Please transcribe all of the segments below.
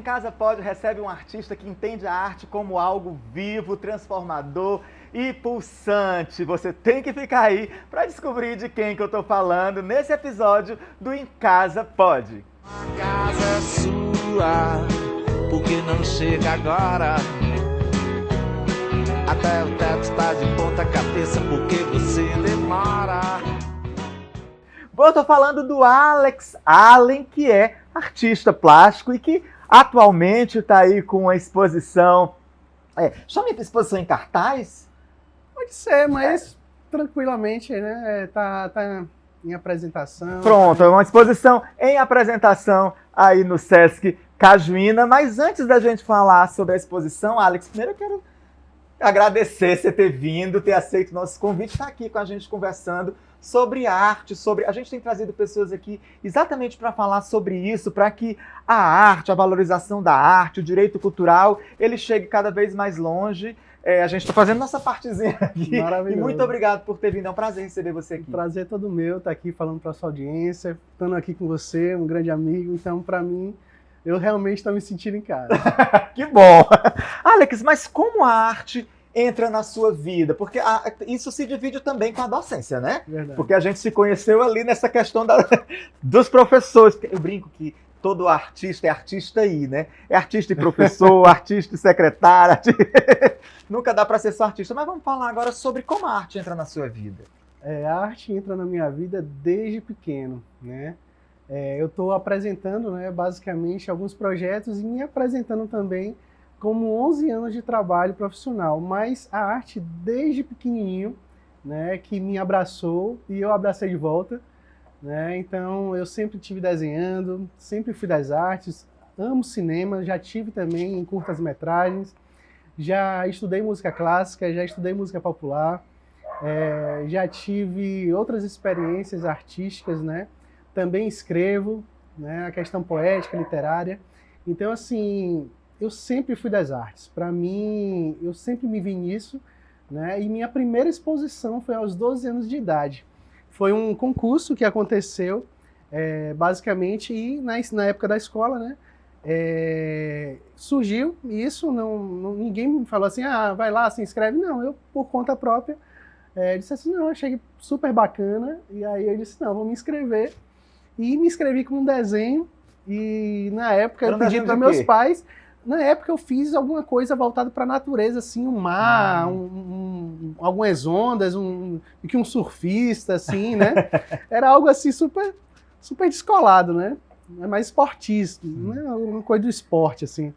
Casa Pode recebe um artista que entende a arte como algo vivo, transformador e pulsante. Você tem que ficar aí para descobrir de quem que eu tô falando nesse episódio do Em Casa Pode. A casa é sua, porque não chega agora. Até o teto está de ponta cabeça, porque você demora. Bom, eu tô falando do Alex Allen, que é artista plástico e que atualmente está aí com uma exposição. Chama de exposição em cartaz? Pode ser, mas tranquilamente, né? Tá em apresentação. Pronto, é uma exposição em apresentação aí no Sesc Cajuína. Mas antes da gente falar sobre a exposição, Alex, primeiro eu quero agradecer você ter vindo, ter aceito o nosso convite, estar aqui com a gente conversando sobre arte, a gente tem trazido pessoas aqui exatamente para falar sobre isso, para que a arte, a valorização da arte, o direito cultural, ele chegue cada vez mais longe. A gente está fazendo nossa partezinha aqui. Maravilhoso. E muito obrigado por ter vindo, é um prazer receber você aqui. O prazer é todo meu estar aqui falando para a sua audiência, estando aqui com você, um grande amigo, então para mim, eu realmente estou me sentindo em casa. Que bom! Alex, mas como a arte entra na sua vida? Porque isso se divide também com a docência, né? Verdade. Porque a gente se conheceu ali nessa questão dos professores. Eu brinco que todo artista é artista aí, né? É artista e professor, artista e secretário. Nunca dá para ser só artista. Mas vamos falar agora sobre como a arte entra na sua vida. A arte entra na minha vida desde pequeno, né? Eu estou apresentando, né, basicamente, alguns projetos e me apresentando também como 11 anos de trabalho profissional, mas a arte desde pequenininho, né, que me abraçou e eu abracei de volta, né? Então eu sempre estive desenhando, sempre fui das artes, amo cinema, já tive também em curtas-metragens, já estudei música clássica, já estudei música popular, já tive outras experiências artísticas, né? Também escrevo, né, a questão poética, literária. Então, assim, eu sempre fui das artes. Para mim, eu sempre me vi nisso, né? E minha primeira exposição foi aos 12 anos de idade. Foi um concurso que aconteceu, basicamente, e na época da escola, né? Surgiu isso, ninguém me falou assim, vai lá, se inscreve. Não, eu, por conta própria, disse assim, não, achei super bacana. E aí eu disse, não, vou me inscrever. E me inscrevi com um desenho, e na época eu pedi para meus pais, na época eu fiz alguma coisa voltada para a natureza, assim, um mar, algumas ondas, que um surfista, assim, né? Era algo assim super, super descolado, né? Mais esportista, né? Uma coisa do esporte, assim.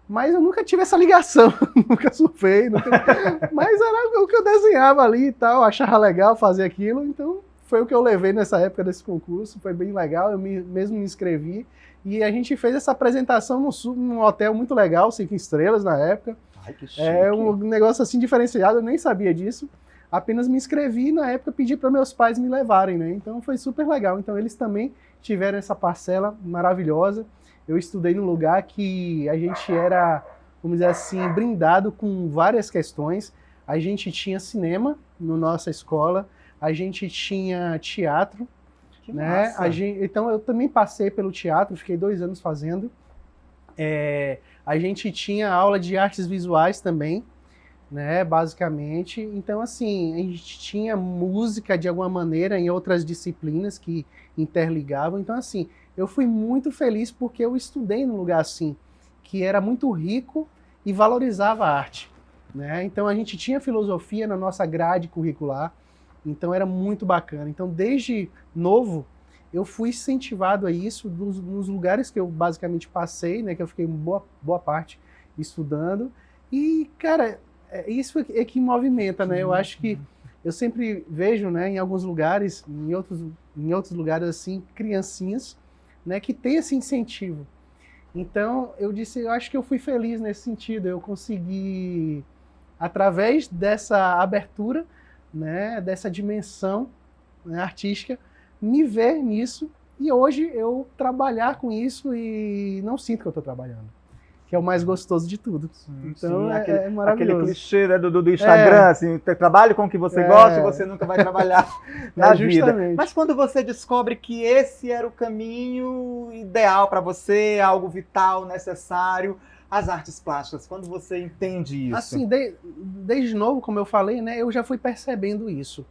Mas eu nunca tive essa ligação, nunca surfei, mas era o que eu desenhava ali e tal, achava legal fazer aquilo, então foi o que eu levei nessa época desse concurso, foi bem legal, eu mesmo me inscrevi, e a gente fez essa apresentação num hotel muito legal, 5 estrelas na época. Ai, que chique. Um negócio assim diferenciado, eu nem sabia disso, apenas me inscrevi e na época pedi para meus pais me levarem, né? Então foi super legal, então eles também tiveram essa parcela maravilhosa. Eu estudei num lugar que a gente era, vamos dizer assim, brindado com várias questões. A gente tinha cinema na nossa escola, a gente tinha teatro, Que né? massa. Então eu também passei pelo teatro, fiquei 2 anos fazendo. A gente tinha aula de artes visuais também, né? Basicamente. Então, assim, a gente tinha música de alguma maneira em outras disciplinas que interligavam. Então, assim, eu fui muito feliz porque eu estudei num lugar assim, que era muito rico e valorizava a arte, né? Então a gente tinha filosofia na nossa grade curricular, então era muito bacana. Então desde novo eu fui incentivado a isso nos lugares que eu basicamente passei, né? Que eu fiquei boa parte estudando. E, cara, isso é que movimenta, né? Eu acho que eu sempre vejo, né, em alguns lugares, em outros lugares assim, criancinhas, né, que tem esse incentivo. Então, eu acho que eu fui feliz nesse sentido, eu consegui, através dessa abertura, né, dessa dimensão, né, artística, me ver nisso, e hoje eu trabalhar com isso e não sinto que eu estou trabalhando. que é o mais gostoso de tudo. Então é maravilhoso. Aquele clichê, né, do Instagram, assim, trabalhe com o que você gosta e você nunca vai trabalhar na vida. Mas quando você descobre que esse era o caminho ideal para você, algo vital, necessário, as artes plásticas, quando você entende isso? Assim, desde novo, como eu falei, né, eu já fui percebendo isso.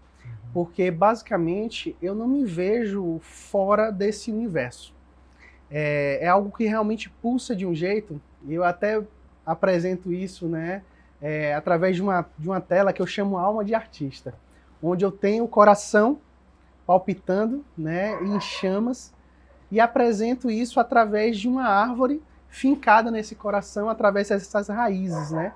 Porque, basicamente, eu não me vejo fora desse universo. É algo que realmente pulsa de um jeito, e eu até apresento isso, né, através de uma tela que eu chamo Alma de Artista, onde eu tenho o coração palpitando, né, em chamas, e apresento isso através de uma árvore fincada nesse coração, através dessas raízes, né?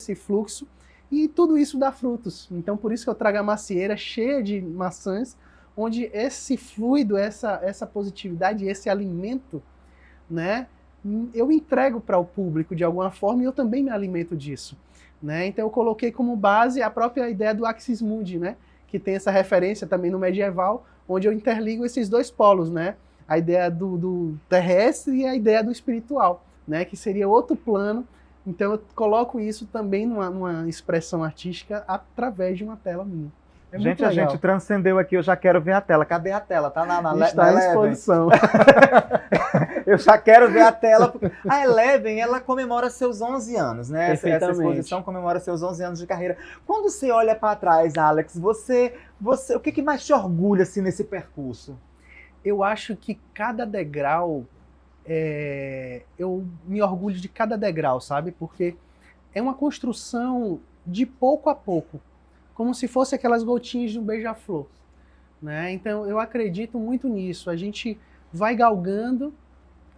Esse fluxo, e tudo isso dá frutos. Então, por isso que eu trago a macieira cheia de maçãs, onde esse fluido, essa positividade, esse alimento, né, eu entrego para o público de alguma forma e eu também me alimento disso. Né? Então, eu coloquei como base a própria ideia do Axis Mundi, né, que tem essa referência também no medieval, onde eu interligo esses dois polos, né, a ideia do terrestre e a ideia do espiritual, né, que seria outro plano. Então eu coloco isso também numa expressão artística através de uma tela minha. Gente, a gente transcendeu aqui, eu já quero ver a tela. Cadê a tela? Tá Está em exposição. Eu já quero ver a tela. A Eleven, ela comemora seus 11 anos, né? Essa exposição comemora seus 11 anos de carreira. Quando você olha para trás, Alex, o que mais te orgulha assim, nesse percurso? Eu acho que cada degrau... eu me orgulho de cada degrau, sabe? Porque é uma construção de pouco a pouco, como se fosse aquelas gotinhas de um beija-flor, né? Então eu acredito muito nisso. A gente vai galgando,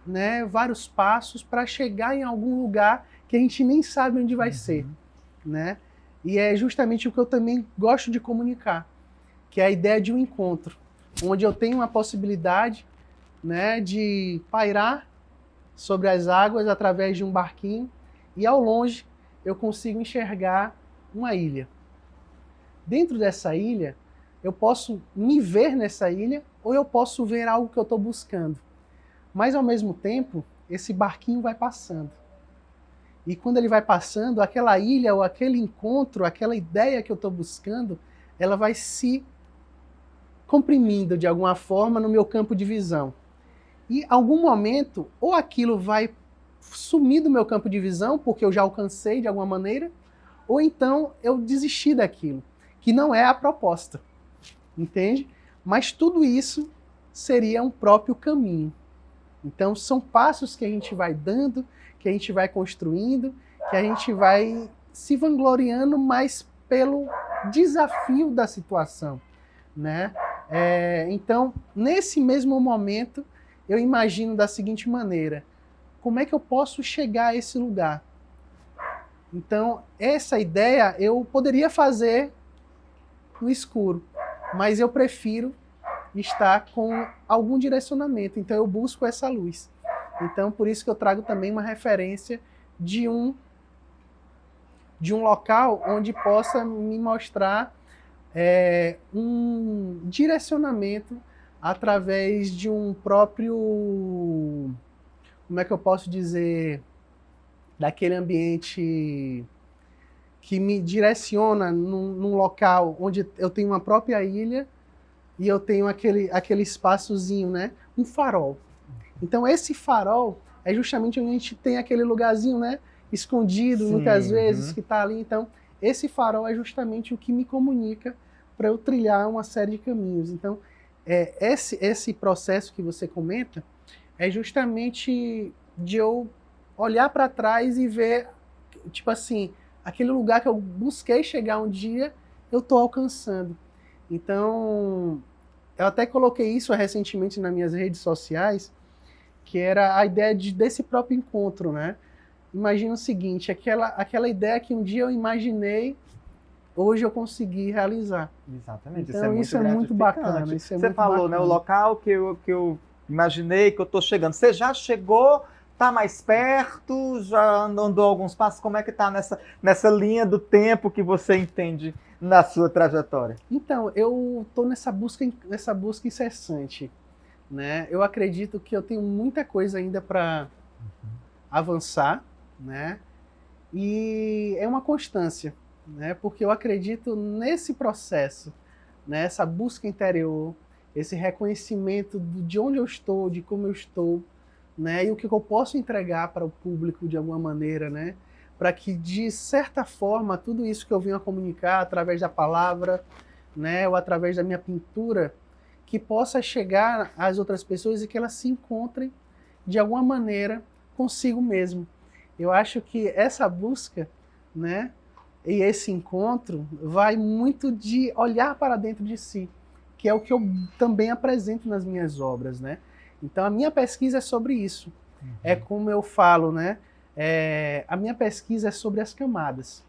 né, vários passos para chegar em algum lugar que a gente nem sabe onde vai ser, né? E é justamente o que eu também gosto de comunicar, que é a ideia de um encontro, onde eu tenho uma possibilidade, né, de pairar sobre as águas através de um barquinho e ao longe eu consigo enxergar uma ilha. Dentro dessa ilha, eu posso me ver nessa ilha ou eu posso ver algo que eu estou buscando. Mas ao mesmo tempo, esse barquinho vai passando. E quando ele vai passando, aquela ilha ou aquele encontro, aquela ideia que eu estou buscando, ela vai se comprimindo de alguma forma no meu campo de visão. E em algum momento, ou aquilo vai sumir do meu campo de visão, porque eu já alcancei de alguma maneira, ou então eu desisti daquilo, que não é a proposta, entende? Mas tudo isso seria um próprio caminho. Então são passos que a gente vai dando, que a gente vai construindo, que a gente vai se vangloriando mais pelo desafio da situação, né? Então, nesse mesmo momento, eu imagino da seguinte maneira: como é que eu posso chegar a esse lugar? Então, essa ideia eu poderia fazer no escuro, mas eu prefiro estar com algum direcionamento, então eu busco essa luz. Então, por isso que eu trago também uma referência de um local onde possa me mostrar um direcionamento através de um próprio, como é que eu posso dizer, daquele ambiente que me direciona num local onde eu tenho uma própria ilha e eu tenho aquele espaçozinho, né? Um farol. Então esse farol é justamente onde a gente tem aquele lugarzinho, né? Escondido, Sim, muitas vezes, que está ali. Então esse farol é justamente o que me comunica para eu trilhar uma série de caminhos. Então esse processo que você comenta é justamente de eu olhar para trás e ver, tipo assim, aquele lugar que eu busquei chegar um dia, eu estou alcançando. Então, eu até coloquei isso recentemente nas minhas redes sociais, que era a ideia desse próprio encontro, né? Imagina o seguinte, aquela ideia que um dia eu imaginei, hoje eu consegui realizar. Exatamente, Então, isso é muito bacana. gratificante. Isso é Você muito falou, né, o bacana. local que eu imaginei que eu estou chegando. Você já chegou? Está mais perto? Já andou alguns passos? Como é que está nessa linha do tempo que você entende na sua trajetória? Então, eu estou nessa busca incessante, né? Eu acredito que eu tenho muita coisa ainda para avançar, né? E é uma constância, né? Porque eu acredito nesse processo, né? Essa busca interior, esse reconhecimento de onde eu estou, de como eu estou, né? E o que eu posso entregar para o público de alguma maneira, né? Para que, de certa forma, tudo isso que eu venho a comunicar através da palavra, né? Ou através da minha pintura, que possa chegar às outras pessoas e que elas se encontrem de alguma maneira consigo mesmo. Eu acho que essa busca, né, e esse encontro vai muito de olhar para dentro de si, que é o que eu também apresento nas minhas obras, né? Então a minha pesquisa é sobre isso. É como eu falo, né? A minha pesquisa é sobre as camadas.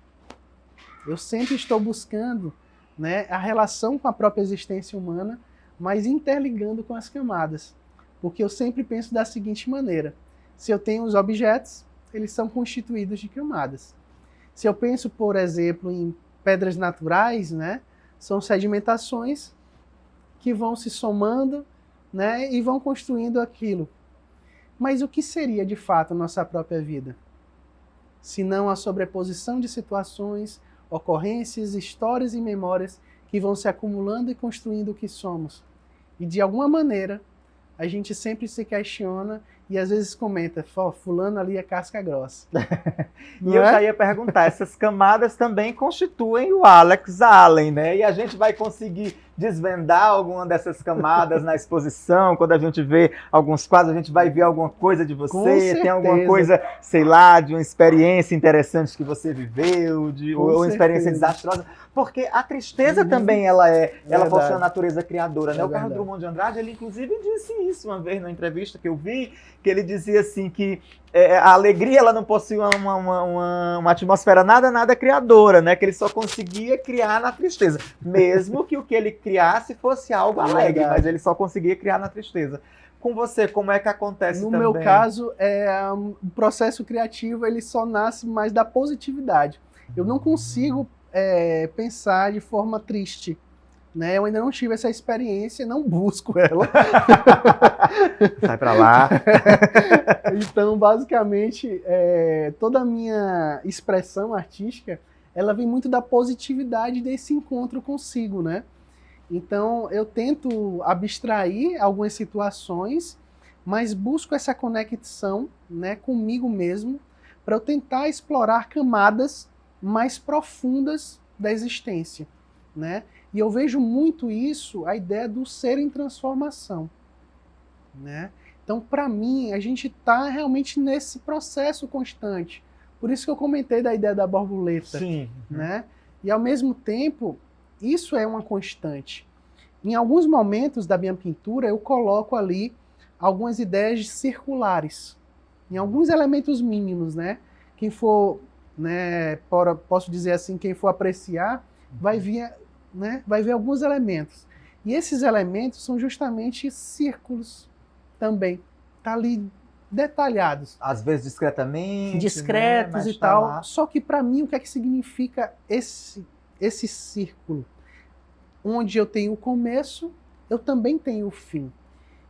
Eu sempre estou buscando, né, a relação com a própria existência humana, mas interligando com as camadas. Porque eu sempre penso da seguinte maneira: se eu tenho os objetos, eles são constituídos de camadas. Se eu penso, por exemplo, em pedras naturais, né, são sedimentações que vão se somando, né, e vão construindo aquilo. Mas o que seria de fato a nossa própria vida? Se não a sobreposição de situações, ocorrências, histórias e memórias que vão se acumulando e construindo o que somos. E de alguma maneira, a gente sempre se questiona e às vezes comenta, fulano ali é casca grossa. E eu já ia perguntar, essas camadas também constituem o Alex Allen, né? E a gente vai conseguir desvendar alguma dessas camadas na exposição, quando a gente vê alguns quadros, a gente vai ver alguma coisa de Com você, tem alguma certeza. coisa, sei lá, de uma experiência interessante que você viveu, ou uma experiência certeza. desastrosa, porque a tristeza também, ela Verdade. possui a natureza criadora, né? É O Carlos verdade. Drummond de Andrade, ele inclusive disse isso uma vez na entrevista que eu vi, que ele dizia assim que a alegria ela não possui uma atmosfera nada criadora, né? Que ele só conseguia criar na tristeza. Mesmo que o que ele criasse fosse algo alegre, Verdade. mas ele só conseguia criar na tristeza. Com você, como é que acontece No também? meu caso, o processo criativo ele só nasce mais da positividade. Eu não consigo pensar de forma triste. Né? Eu ainda não tive essa experiência, não busco ela. Sai pra lá. Então, basicamente, toda a minha expressão artística, ela vem muito da positividade desse encontro consigo, né? Então, eu tento abstrair algumas situações, mas busco essa conexão, né, comigo mesmo, para eu tentar explorar camadas mais profundas da existência, né? E eu vejo muito isso, a ideia do ser em transformação, né? Então, para mim, a gente está realmente nesse processo constante. Por isso que eu comentei da ideia da borboleta. Sim. Né? E, ao mesmo tempo, isso é uma constante. Em alguns momentos da minha pintura, eu coloco ali algumas ideias circulares, em alguns elementos mínimos, né? Quem for, né, posso dizer assim, quem for apreciar, vai ver alguns elementos. E esses elementos são justamente círculos também. Tá ali detalhados. Às vezes discretamente. Discretos, né? e tal. Tá. Só que para mim, o que é que significa esse círculo? Onde eu tenho o começo, eu também tenho o fim.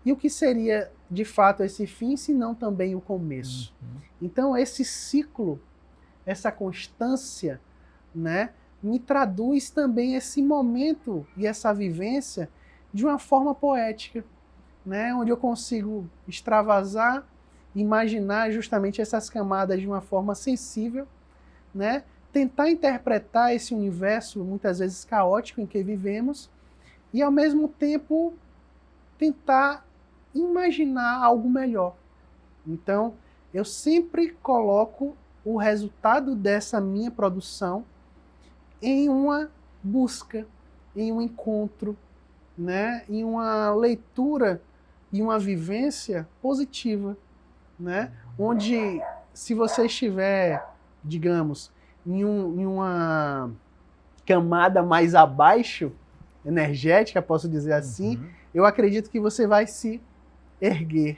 E o que seria, de fato, esse fim, se não também o começo? Então, esse ciclo, essa constância, né, me traduz também esse momento e essa vivência de uma forma poética, né, onde eu consigo extravasar, imaginar justamente essas camadas de uma forma sensível, né, tentar interpretar esse universo muitas vezes caótico em que vivemos e ao mesmo tempo tentar imaginar algo melhor. Então, eu sempre coloco o resultado dessa minha produção em uma busca, em um encontro, né, em uma leitura e uma vivência positiva, né, onde se você estiver, digamos, em uma camada mais abaixo, energética, posso dizer assim, eu acredito que você vai se erguer.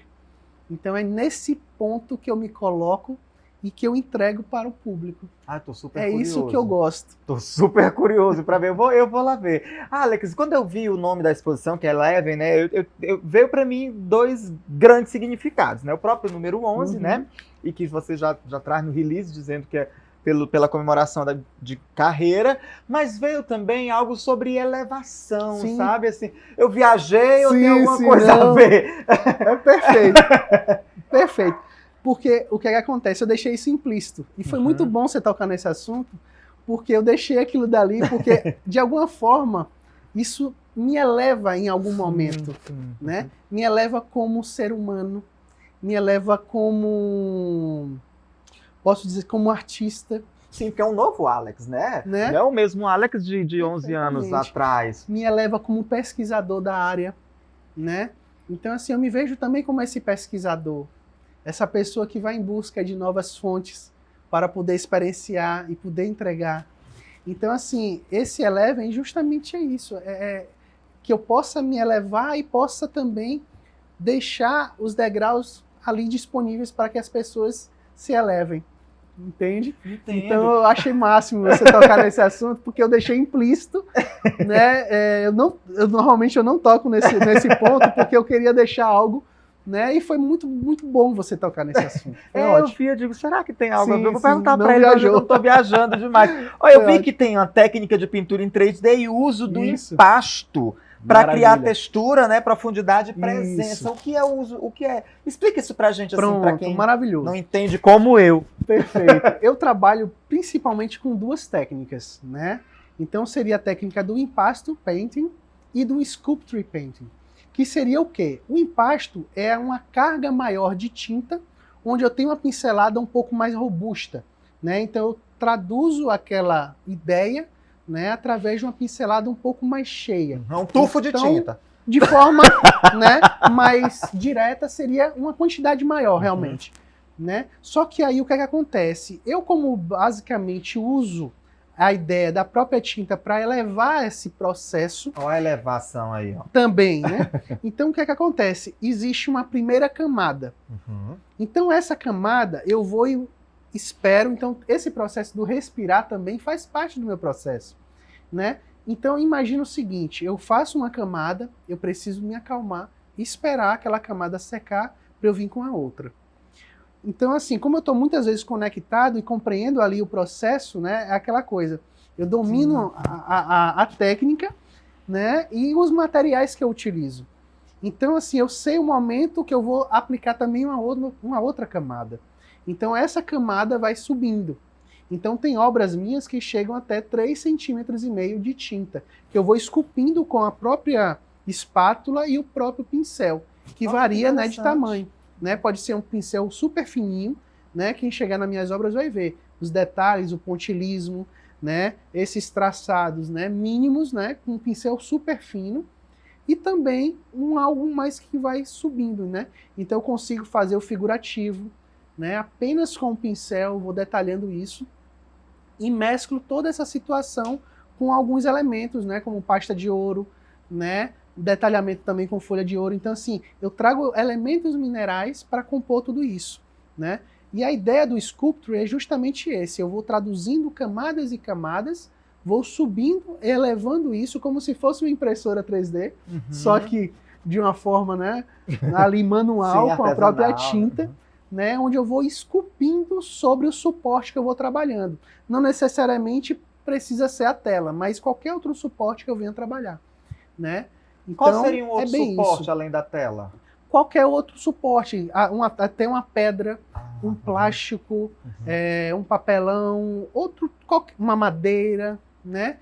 Então é nesse ponto que eu me coloco e que eu entrego para o público. Ah, tô super É curioso. isso que eu gosto. Tô super curioso para ver. Eu vou lá ver. Alex, quando eu vi o nome da exposição, que é Eleven, né, veio para mim dois grandes significados, né? O próprio número 11, né? E que você já traz no release, dizendo que é pela comemoração de carreira, mas veio também algo sobre elevação, Sim. sabe? Assim, eu viajei, eu Sim, tenho alguma sim, coisa não. a ver. É perfeito. Perfeito. Porque o que acontece? Eu deixei isso implícito. E foi muito bom você tocar nesse assunto, porque eu deixei aquilo dali, porque, de alguma forma, isso me eleva em algum momento, né? Me eleva como ser humano, me eleva como, posso dizer, como artista. Sim, porque é um novo Alex, né? Né? Não é o mesmo Alex de 11 anos Exatamente. atrás. Me eleva como pesquisador da área, né? Então, assim, eu me vejo também como esse pesquisador, essa pessoa que vai em busca de novas fontes para poder experienciar e poder entregar. Então, assim, esse Eleven justamente é isso, que eu possa me elevar e possa também deixar os degraus ali disponíveis para que as pessoas se elevem. Entende? Entendo. Então eu achei máximo você tocar nesse assunto, porque eu deixei implícito, né? Normalmente eu não toco nesse ponto, porque eu queria deixar algo, né? E foi muito, muito bom você tocar nesse assunto. Foi ótimo. Eu digo, será que tem algo a Sim, ver? Eu vou sim, perguntar não pra ele, mas viajou. eu não tô viajando demais. Olha, eu Foi vi ótimo. que tem uma técnica de pintura em 3D e uso do Isso. empasto para criar Maravilha. textura, né, profundidade e presença. Isso. O que é o uso? O que é? Explica isso pra gente, assim, pra Pronto, quem maravilhoso. não entende como eu. Perfeito. Eu trabalho principalmente com duas técnicas, né? Então seria a técnica do impasto painting e do sculpture painting, que seria o quê? O impasto é uma carga maior de tinta, onde eu tenho uma pincelada um pouco mais robusta, né? Então eu traduzo aquela ideia, né, através de uma pincelada um pouco mais cheia. É um tufo de Então, tinta. De forma, né, mais direta seria uma quantidade maior, realmente. Né? Só que aí o que é que acontece? Eu, como basicamente uso a ideia da própria tinta para elevar esse processo. Olha a elevação aí, ó. Também, né? Então o que é que acontece? Existe uma primeira camada. Então essa camada eu vou e espero. Então esse processo do respirar também faz parte do meu processo, né? Então imagina o seguinte: eu faço uma camada, eu preciso me acalmar e esperar aquela camada secar para eu vir com a outra. Então, assim, como eu estou muitas vezes conectado e compreendo ali o processo, né, é aquela coisa. Eu domino a técnica, né, e os materiais que eu utilizo. Então, assim, eu sei o momento que eu vou aplicar também uma outra camada. Então, essa camada vai subindo. Então, tem obras minhas que chegam até 3,5 centímetros de tinta, que eu vou esculpindo com a própria espátula e o próprio pincel, que varia, né, de tamanho. Né? Pode ser um pincel super fininho, né? Quem chegar nas minhas obras vai ver os detalhes, o pontilismo, né? Esses traçados, né, mínimos, né, com um pincel super fino, e também algo mais que vai subindo, né? Então eu consigo fazer o figurativo, né? Apenas com o pincel, vou detalhando isso e mesclo toda essa situação com alguns elementos, né, como pasta de ouro, né? Detalhamento também com folha de ouro. Então, assim, eu trago elementos minerais para compor tudo isso, né? E a ideia do sculpture é justamente esse. Eu vou traduzindo camadas e camadas, vou subindo, elevando isso como se fosse uma impressora 3D, só que de uma forma, né, ali manual, Sim, com a própria artesanal, tinta, né, onde eu vou esculpindo sobre o suporte que eu vou trabalhando. Não necessariamente precisa ser a tela, mas qualquer outro suporte que eu venha trabalhar, né? Então, Qual seria um outro bem suporte isso. além da tela? Qualquer outro suporte, até uma pedra, um Uhum. plástico, um papelão, uma madeira, né?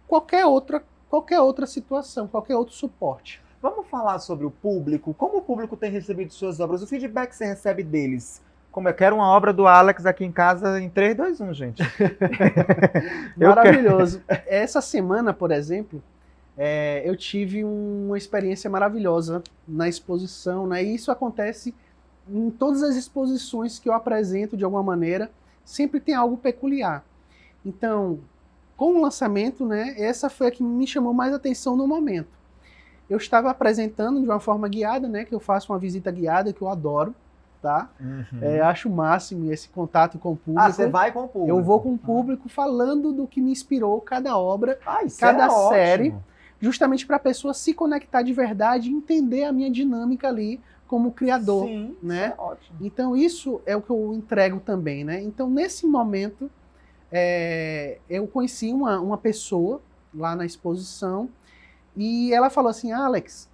Qualquer outra situação, qualquer outro suporte. Vamos falar sobre o público. Como o público tem recebido suas obras? O feedback que você recebe deles? Como eu quero uma obra do Alex aqui em casa em 3, 2, 1, gente. Maravilhoso. Essa semana, por exemplo, eu tive uma experiência maravilhosa na exposição, né? E isso acontece em todas as exposições que eu apresento de alguma maneira, sempre tem algo peculiar. Então, com o lançamento, né, essa foi a que me chamou mais atenção no momento. Eu estava apresentando de uma forma guiada, né, que eu faço uma visita guiada, que eu adoro, tá? Acho o máximo esse contato com o público. Ah, você vai com o público? Eu vou com o público falando do que me inspirou cada obra, Isso cada é série, ótimo. justamente para a pessoa se conectar de verdade e entender a minha dinâmica ali como criador. Sim, né? isso é ótimo. Então isso é o que eu entrego também, né? Então nesse momento eu conheci uma pessoa lá na exposição e ela falou assim, Alex,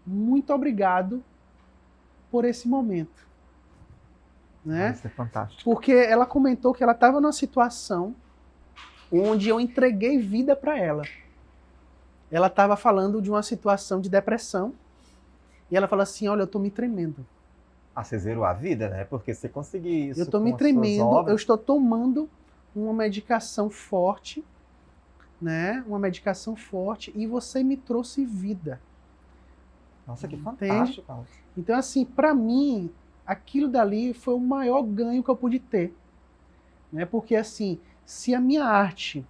muito obrigado por esse momento, né? Isso é fantástico. Porque ela comentou que ela estava numa situação onde eu entreguei vida para ela. Ela estava falando de uma situação de depressão e ela falou assim, olha, eu estou me tremendo. Ah, você zerou a vida, né? Porque você conseguir isso. Eu estou me com as suas tremendo, obras. eu estou tomando uma medicação forte, né? Uma medicação forte e você me trouxe vida. Nossa, que Entende? fantástico, Alex. Então, assim, para mim, aquilo dali foi o maior ganho que eu pude ter. Né? Porque, assim, se a minha arte,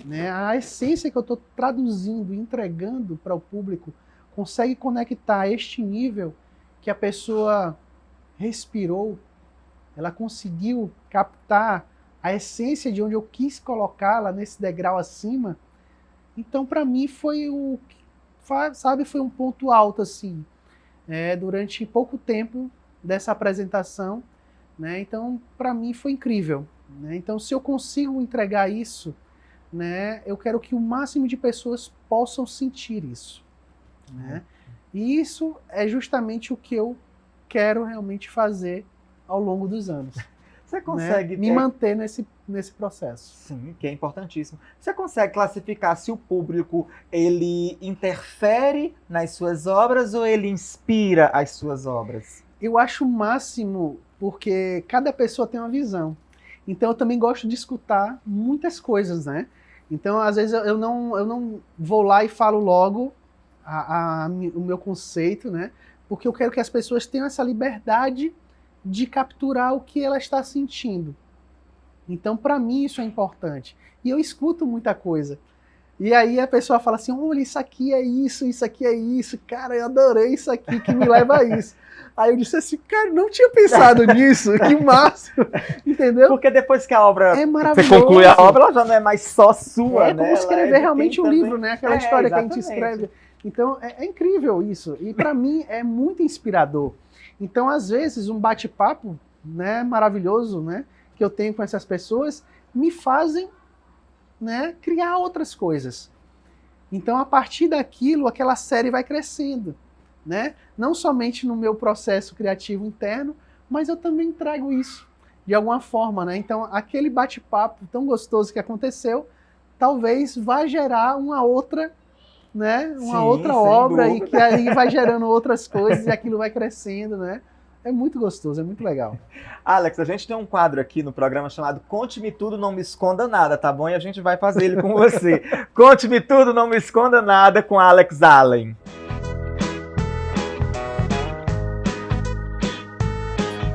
né, a essência que eu estou traduzindo e entregando para o público, consegue conectar a este nível que a pessoa respirou, ela conseguiu captar a essência de onde eu quis colocá-la nesse degrau acima, então, para mim, foi foi um ponto alto, assim, durante pouco tempo dessa apresentação, né? Então, para mim, foi incrível. Né? Então, se eu consigo entregar isso, né, eu quero que o máximo de pessoas possam sentir isso. Né? E isso é justamente o que eu quero realmente fazer ao longo dos anos. Você consegue me manter nesse processo. Sim, que é importantíssimo. Você consegue classificar se o público ele interfere nas suas obras ou ele inspira as suas obras? Eu acho o máximo porque cada pessoa tem uma visão. Então eu também gosto de escutar muitas coisas, né? Então às vezes eu não vou lá e falo logo o meu conceito, né? Porque eu quero que as pessoas tenham essa liberdade de capturar o que ela está sentindo. Então, para mim, isso é importante. E eu escuto muita coisa. E aí a pessoa fala assim, olha, isso aqui é isso aqui é isso. Cara, eu adorei isso aqui, que me leva a isso. Aí eu disse assim, cara, não tinha pensado nisso, que máximo. Entendeu? Porque depois que a obra, é maravilhoso. você conclui a obra, ela já não é mais só sua, É né? como escrever realmente um livro, né? Aquela história que a gente exatamente. escreve. Então, é incrível isso. E para mim, é muito inspirador. Então, às vezes, um bate-papo, né, maravilhoso, né, que eu tenho com essas pessoas, me fazem, né, criar outras coisas. Então, a partir daquilo, aquela série vai crescendo, né? Não somente no meu processo criativo interno, mas eu também trago isso de alguma forma, né? Então, aquele bate-papo tão gostoso que aconteceu, talvez vá gerar uma outra, né? Uma outra obra e que aí vai gerando outras coisas e aquilo vai crescendo, né? É muito gostoso, é muito legal. Alex, a gente tem um quadro aqui no programa chamado Conte-me Tudo, Não Me Esconda Nada, tá bom? E a gente vai fazer ele com você. Conte-me Tudo, Não Me Esconda Nada com Alex Allen.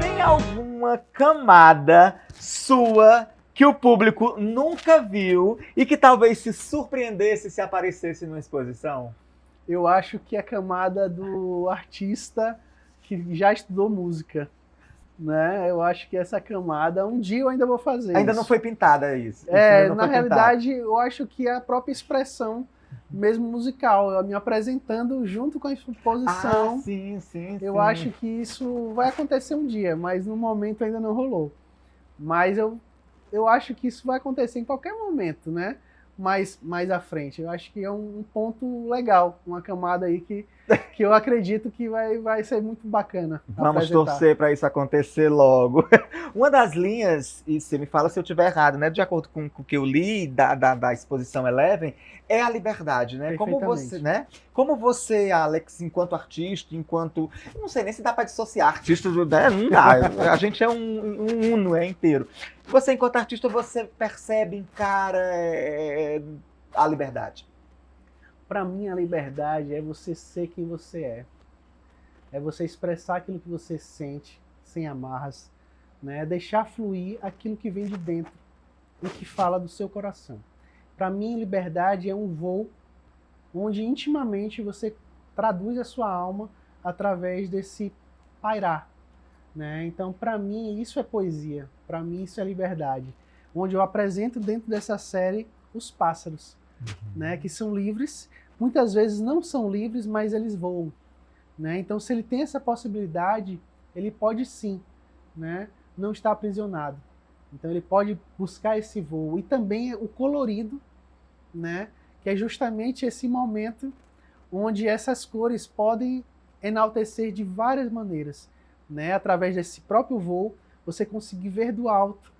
Tem alguma camada sua que o público nunca viu e que talvez se surpreendesse se aparecesse numa exposição? Eu acho que é a camada do artista que já estudou música, né? Eu acho que essa camada, um dia eu ainda vou fazer Ainda isso. não foi pintada isso. Na realidade, eu acho que é a própria expressão mesmo musical, eu me apresentando junto com a exposição. Sim. Eu acho que isso vai acontecer um dia, mas no momento ainda não rolou. Mas eu eu acho que isso vai acontecer em qualquer momento, né? Mais à frente. Eu acho que é um ponto legal, uma camada aí que eu acredito que vai ser muito bacana. Vamos apresentar. torcer para isso acontecer logo. Uma das linhas, e você me fala se eu estiver errado, né? De acordo com o que eu li da exposição Eleven, é a liberdade, né? Como você, né? Como você, Alex, enquanto artista, enquanto... Não sei nem se dá para dissociar artista, né? Não dá. A gente é um uno, é inteiro. Você, enquanto artista, você percebe, encara a liberdade. Para mim, a liberdade é você ser quem você é. É você expressar aquilo que você sente, sem amarras, né? Deixar fluir aquilo que vem de dentro e que fala do seu coração. Para mim, liberdade é um voo onde intimamente você traduz a sua alma através desse pairar, né? Então, para mim, isso é poesia. Para mim, isso é liberdade. Onde eu apresento dentro dessa série os pássaros, né? Que são livres. Muitas vezes não são livres, mas eles voam, né? Então, se ele tem essa possibilidade, ele pode sim, né? Não estar aprisionado. Então, ele pode buscar esse voo. E também o colorido, né? Que é justamente esse momento onde essas cores podem enaltecer de várias maneiras, né? Através desse próprio voo, você conseguir ver do alto,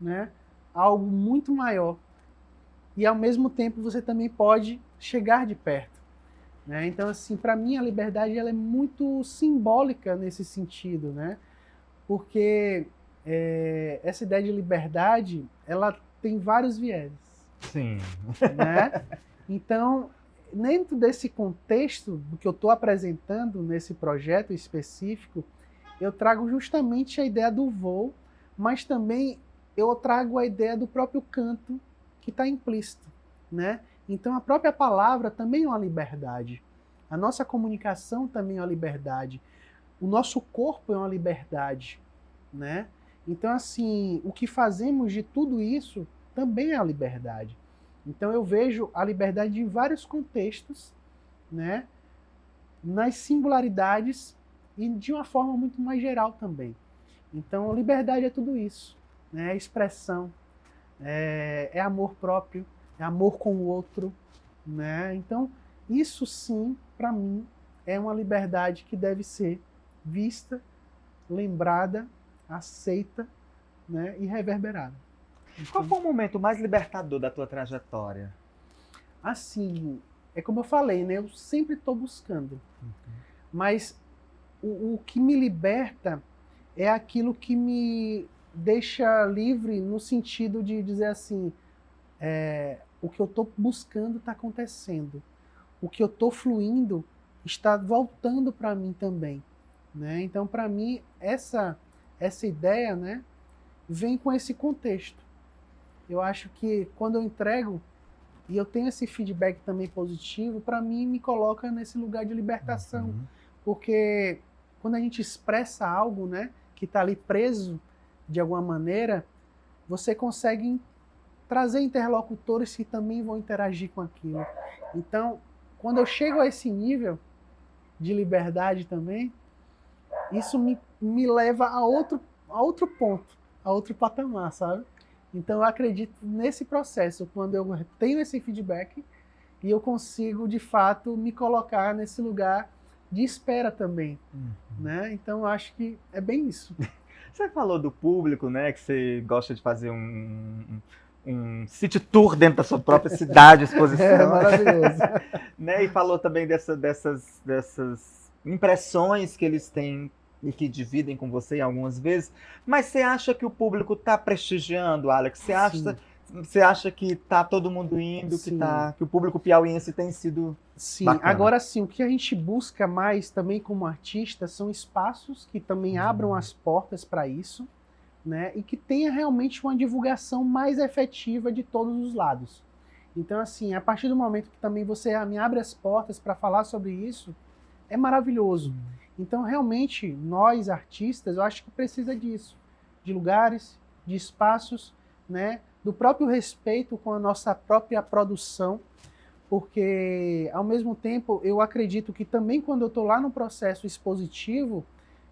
né? Algo muito maior. E ao mesmo tempo você também pode chegar de perto, né? Então, assim, para mim a liberdade ela é muito simbólica nesse sentido, né? Porque essa ideia de liberdade ela tem vários vieses. Sim. Né? Então, dentro desse contexto do que eu estou apresentando nesse projeto específico, eu trago justamente a ideia do voo, mas também eu trago a ideia do próprio canto que está implícito, né? Então a própria palavra também é uma liberdade. A nossa comunicação também é uma liberdade. O nosso corpo é uma liberdade, né? Então, assim, o que fazemos de tudo isso também é a liberdade. Então eu vejo a liberdade em vários contextos, né? Nas singularidades e de uma forma muito mais geral também. Então, liberdade é tudo isso, né? É expressão, é amor próprio, é amor com o outro, né? Então, isso sim, para mim, é uma liberdade que deve ser vista, lembrada, aceita, né? E reverberada. Qual foi o momento mais libertador da tua trajetória? Assim, é como eu falei, né? Eu sempre estou buscando. Mas o que me liberta é aquilo que me deixa livre no sentido de dizer assim, o que eu estou buscando está acontecendo. O que eu estou fluindo está voltando para mim também, né? Então, para mim, essa ideia, né, vem com esse contexto. Eu acho que quando eu entrego e eu tenho esse feedback também positivo, para mim me coloca nesse lugar de libertação. Porque quando a gente expressa algo, né, que está ali preso de alguma maneira, você consegue trazer interlocutores que também vão interagir com aquilo. Então, quando eu chego a esse nível de liberdade também, isso me leva a outro ponto, a outro patamar, sabe? Então eu acredito nesse processo, quando eu tenho esse feedback e eu consigo, de fato, me colocar nesse lugar de espera também, né? Então eu acho que é bem isso. Você falou do público, né? Que você gosta de fazer um city tour dentro da sua própria cidade, exposição. É maravilhoso. Né? E falou também dessas impressões que eles têm e que dividem com você algumas vezes. Mas você acha que o público está prestigiando, Alex? Você acha que está todo mundo indo, que o público piauiense tem sido bacana? Agora sim, o que a gente busca mais também como artista são espaços que também abram as portas para isso, né? E que tenha realmente uma divulgação mais efetiva de todos os lados. Então, assim, a partir do momento que também você me abre as portas para falar sobre isso, é maravilhoso. Então, realmente, nós artistas, eu acho que precisa disso, de lugares, de espaços, né? Do próprio respeito com a nossa própria produção, porque, ao mesmo tempo, eu acredito que também quando eu estou lá no processo expositivo,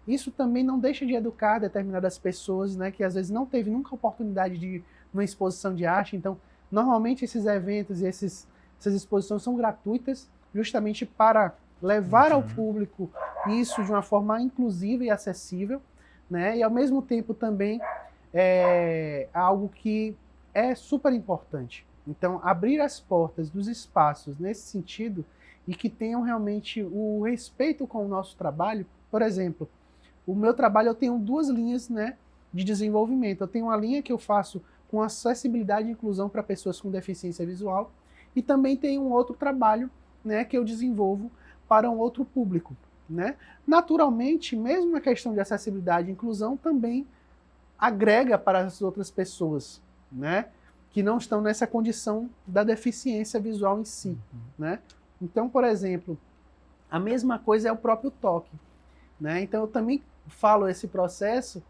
isso também não deixa de educar determinadas pessoas, né? Que às vezes não teve nunca a oportunidade de numa exposição de arte. Então, normalmente esses eventos e essas exposições são gratuitas, justamente para levar ao público isso de uma forma inclusiva e acessível, né? E ao mesmo tempo também é algo que é super importante. Então, abrir as portas dos espaços nesse sentido e que tenham realmente o respeito com o nosso trabalho. Por exemplo, o meu trabalho, eu tenho 2 linhas, né, de desenvolvimento. Eu tenho uma linha que eu faço com acessibilidade e inclusão para pessoas com deficiência visual e também tenho um outro trabalho, né, que eu desenvolvo para um outro público, né? Naturalmente, mesmo a questão de acessibilidade e inclusão também agrega para as outras pessoas, né, que não estão nessa condição da deficiência visual em si, né? Então, por exemplo, a mesma coisa é o próprio toque, né? Então, eu também falo esse processo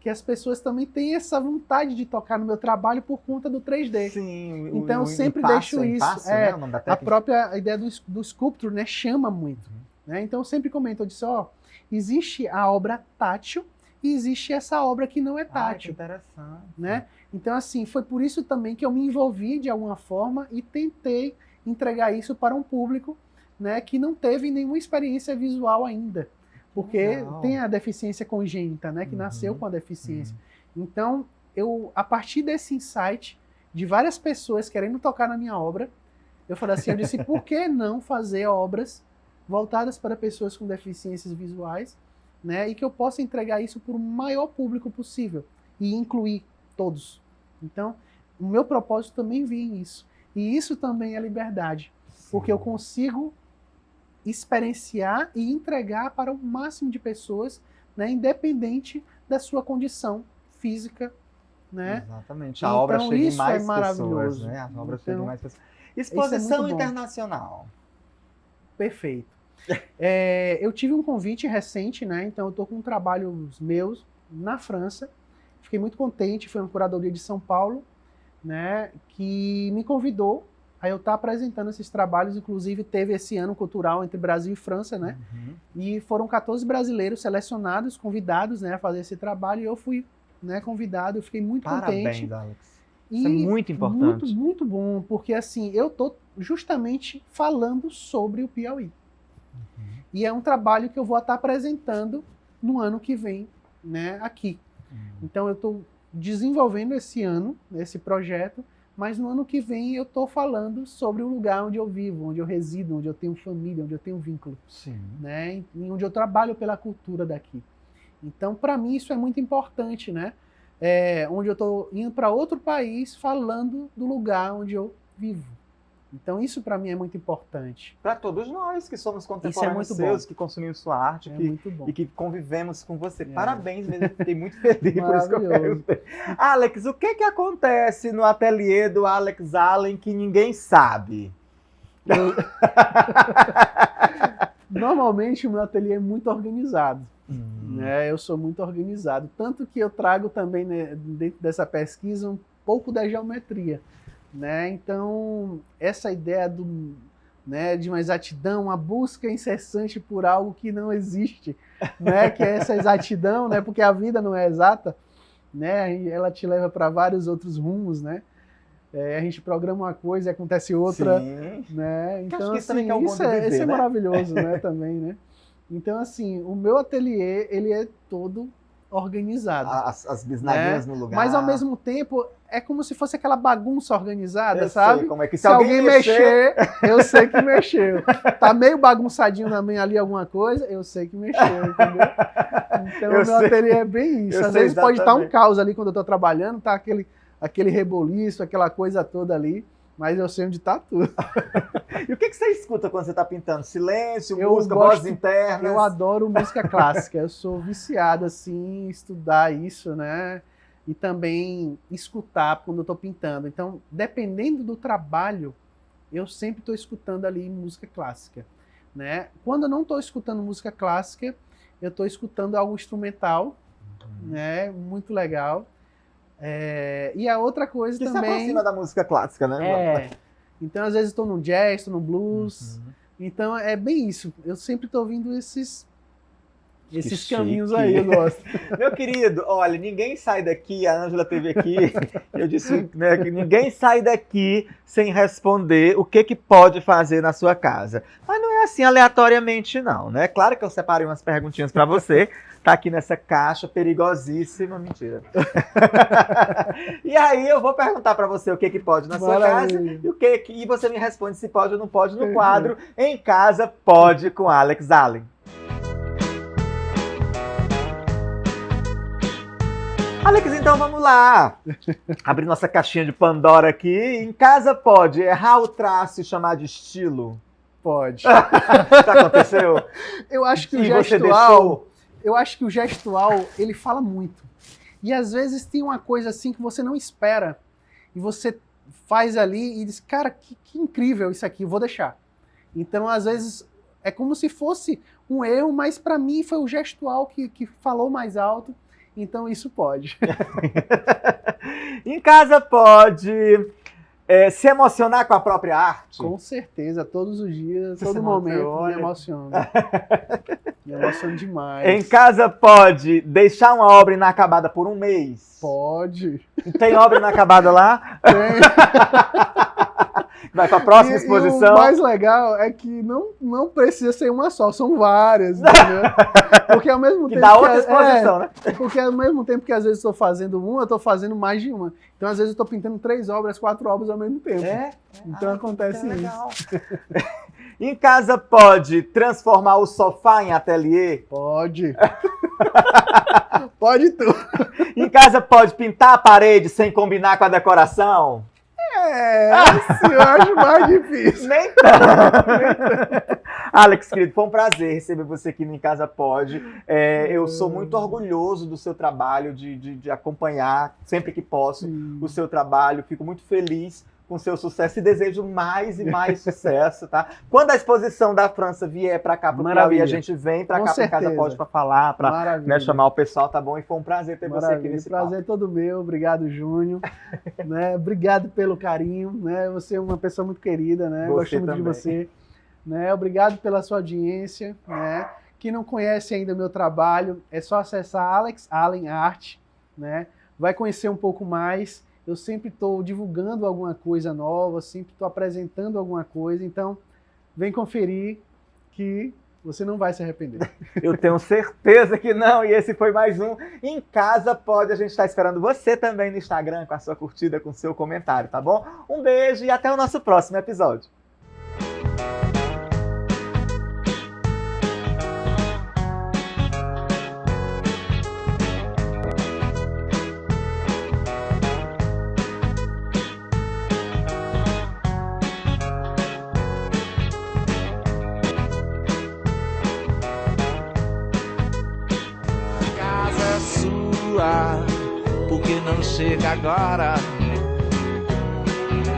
que as pessoas também têm essa vontade de tocar no meu trabalho por conta do 3D. Sim, Então, eu sempre deixo isso. Né? O nome da técnica. A ideia do sculpture, né, chama muito. Né? Então, eu sempre comento, eu disse, existe a obra tátil e existe essa obra que não é tátil. Que interessante. Né? Então, assim, foi por isso também que eu me envolvi de alguma forma e tentei entregar isso para um público, né, que não teve nenhuma experiência visual ainda. Porque tem a deficiência congênita, né, que nasceu com a deficiência. Então, a partir desse insight de várias pessoas querendo tocar na minha obra, eu falei assim, eu disse, por que não fazer obras voltadas para pessoas com deficiências visuais, né, e que eu possa entregar isso para o maior público possível e incluir todos. Então, o meu propósito também vem nisso. E isso também é liberdade, porque eu consigo experienciar e entregar para o máximo de pessoas, né, independente da sua condição física, né? Exatamente. A obra chega em mais pessoas, né? A obra chega em mais pessoas. Exposição internacional. Perfeito. Eu tive um convite recente, né? Então eu estou com trabalhos meus na França. Fiquei muito contente. Foi uma curadoria de São Paulo, né? Que me convidou a eu estar apresentando esses trabalhos. Inclusive teve esse ano cultural entre Brasil e França, né? E foram 14 brasileiros selecionados, convidados, né, a fazer esse trabalho. E eu fui, né, convidado. Eu fiquei muito contente. Parabéns, Alex. Isso é muito importante. Muito, muito bom, porque assim, eu estou justamente falando sobre o Piauí. E é um trabalho que eu vou estar apresentando no ano que vem, né, aqui. Então eu estou desenvolvendo esse ano, esse projeto, mas no ano que vem eu estou falando sobre o lugar onde eu vivo, onde eu resido, onde eu tenho família, onde eu tenho vínculo. Sim. Né, e onde eu trabalho pela cultura daqui. Então, para mim, isso é muito importante, né? Onde eu estou indo para outro país falando do lugar onde eu vivo. Então, isso para mim é muito importante. Para todos nós que somos contemporâneos seus, que consumimos sua arte e que convivemos com você. Parabéns mesmo, fiquei muito feliz por isso que eu perguntei. Alex, o que acontece no ateliê do Alex Allen que ninguém sabe? Normalmente o meu ateliê é muito organizado. Né? Eu sou muito organizado. Tanto que eu trago também, né, dentro dessa pesquisa um pouco da geometria. Né? Então, essa ideia né, de uma exatidão, uma busca incessante por algo que não existe, né? Que é essa exatidão, né? Porque a vida não é exata, né? Ela te leva para vários outros rumos, né? A gente programa uma coisa e acontece outra. Sim. Né? Então, isso assim, isso é maravilhoso, né? Também, né? Então, assim, o meu ateliê, ele é todo organizado. As bisnaguinhas, né, no lugar. Mas, ao mesmo tempo, é como se fosse aquela bagunça organizada, eu sabe? Sei como é que se alguém mexer, eu sei que mexeu. Tá meio bagunçadinho também ali alguma coisa, eu sei que mexeu, entendeu? Então, o meu ateliê é bem isso. Às vezes pode estar um caos ali quando eu tô trabalhando, tá aquele reboliço, aquela coisa toda ali, mas eu sei onde tá tudo. E o que você escuta quando você tá pintando? Silêncio, música, vozes internas? Eu adoro música clássica, eu sou viciado, assim, em estudar isso, né? E também escutar quando eu tô pintando. Então, dependendo do trabalho, eu sempre estou escutando ali música clássica, né? Quando eu não estou escutando música clássica, eu estou escutando algo instrumental, né? Muito legal. E a outra coisa que também... se aproxima da música clássica, né? Então, às vezes, estou no jazz, estou no blues. Então, é bem isso. Eu sempre estou ouvindo esses Esses chique. caminhos aí eu gosto. Meu querido, olha, ninguém sai daqui, a Ângela esteve aqui, eu disse, né, que ninguém sai daqui sem responder o que pode fazer na sua casa. Mas não é assim aleatoriamente não, né? Claro que eu separei umas perguntinhas para você, tá aqui nessa caixa perigosíssima, mentira. E aí eu vou perguntar para você o que pode na sua casa e você me responde se pode ou não pode no quadro Em Casa Pode com Alex Allen. Alex, então vamos lá. Abrir nossa caixinha de Pandora aqui. Em casa pode errar o traço e chamar de estilo? Pode. Já aconteceu? Eu acho que o E você gestual, ele fala muito. E às vezes tem uma coisa assim que você não espera. E você faz ali e diz, cara, que incrível isso aqui, vou deixar. Então, às vezes, é como se fosse um erro, mas para mim foi o gestual que falou mais alto. Então isso pode. Em casa pode se emocionar com a própria arte? Com certeza, todos os dias, Você todo momento me emociono. Me emociono demais. Em casa pode deixar uma obra inacabada por um mês? Pode. Tem obra inacabada lá? Tem. Vai para a próxima exposição? E o mais legal é que não precisa ser uma só, são várias, entendeu? Porque ao mesmo tempo dá outra exposição, né? Porque ao mesmo tempo que às vezes estou fazendo uma, eu estou fazendo mais de uma. Então às vezes eu estou pintando 3 obras, 4 obras ao mesmo tempo. Então acontece isso. Em casa pode transformar o sofá em ateliê? Pode. Pode tudo. Em casa pode pintar a parede sem combinar com a decoração? Eu acho mais difícil. Nem tanto. Alex, querido, foi um prazer receber você aqui no Em Casa Pode. Eu sou muito orgulhoso do seu trabalho, de acompanhar sempre que posso o seu trabalho. Fico muito feliz com o seu sucesso e desejo mais e mais sucesso, tá? Quando a exposição da França vier para cá pro Piauí, a gente vem para cá para Casa Pode para falar, para chamar o pessoal, tá bom? E foi um prazer ter você aqui nesse prazer é todo meu. Obrigado, Júnior. Né? Obrigado pelo carinho, né? Você é uma pessoa muito querida, né? Gosto muito de você. Né? Obrigado pela sua audiência, né? Quem não conhece ainda o meu trabalho, é só acessar Alex Allen Art, né? Vai conhecer um pouco mais. Eu sempre estou divulgando alguma coisa nova, sempre estou apresentando alguma coisa, então vem conferir que você não vai se arrepender. Eu tenho certeza que não, e esse foi mais um Em Casa Pode. A gente está esperando você também no Instagram com a sua curtida, com o seu comentário, tá bom? Um beijo e até o nosso próximo episódio. Porque não chega agora.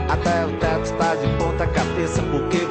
Até o teto está de ponta cabeça, porque